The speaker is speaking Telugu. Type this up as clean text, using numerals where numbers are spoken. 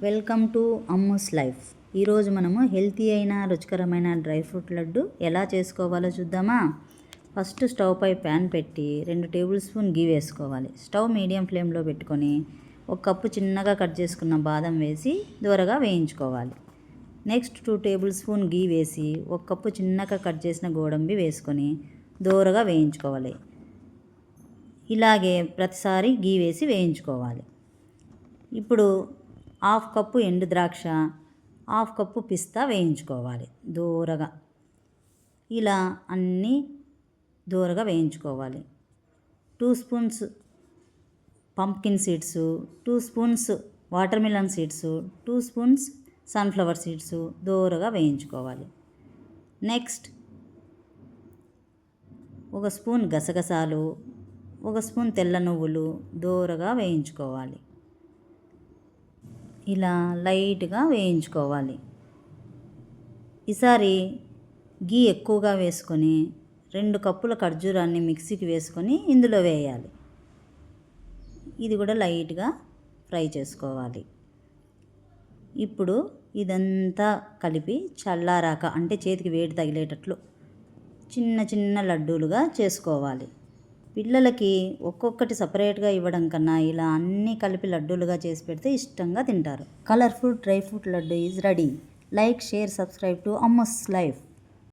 Welcome to Ammu's life. ఈరోజు మనము హెల్తీ అయిన రుచికరమైన డ్రై ఫ్రూట్ లడ్డు ఎలా చేసుకోవాలో చూద్దామా. ఫస్ట్ స్టవ్ పై ప్యాన్ పెట్టి 2 టేబుల్ స్పూన్ గీ వేసుకోవాలి. స్టవ్ మీడియం ఫ్లేమ్లో పెట్టుకొని 1 కప్పు చిన్నగా కట్ చేసుకున్న బాదం వేసి దూరగా వేయించుకోవాలి. నెక్స్ట్ 2 టేబుల్ స్పూన్ గీ వేసి 1 కప్పు చిన్నగా కట్ చేసిన గోడంబి వేసుకొని దూరగా వేయించుకోవాలి. ఇలాగే ప్రతిసారి గీ వేసి వేయించుకోవాలి. ఇప్పుడు 1/2 కప్పు ఎండు ద్రాక్ష, 1/2 కప్పు పిస్తా వేయించుకోవాలి దూరగా. ఇలా అన్నీ దూరగా వేయించుకోవాలి. 2 spoons pumpkin seeds, 2 spoons water melon seeds, 2 spoons sunflower seeds దూరగా వేయించుకోవాలి. నెక్స్ట్ 1 స్పూన్ గసగసాలు, 1 స్పూన్ తెల్ల నువ్వులు దూరగా వేయించుకోవాలి. ఇలా లైట్గా వేయించుకోవాలి. ఈసారి గీ ఎక్కువగా వేసుకొని 2 కప్పుల ఖర్జూరాన్ని మిక్సీకి వేసుకొని ఇందులో వేయాలి. ఇది కూడా లైట్గా ఫ్రై చేసుకోవాలి. ఇప్పుడు ఇదంతా కలిపి చల్లారాక, అంటే చేతికి వేడి తగిలేటట్లు చిన్న చిన్న లడ్డూలుగా చేసుకోవాలి. పిల్లలకి ఒక్కొక్కటి సపరేట్గా ఇవ్వడం కన్నా ఇలా అన్నీ కలిపి లడ్డూలుగా చేసి పెడితే ఇష్టంగా తింటారు. Colourful dry fruit laddu is ready. Like, share, subscribe to Ammu's life.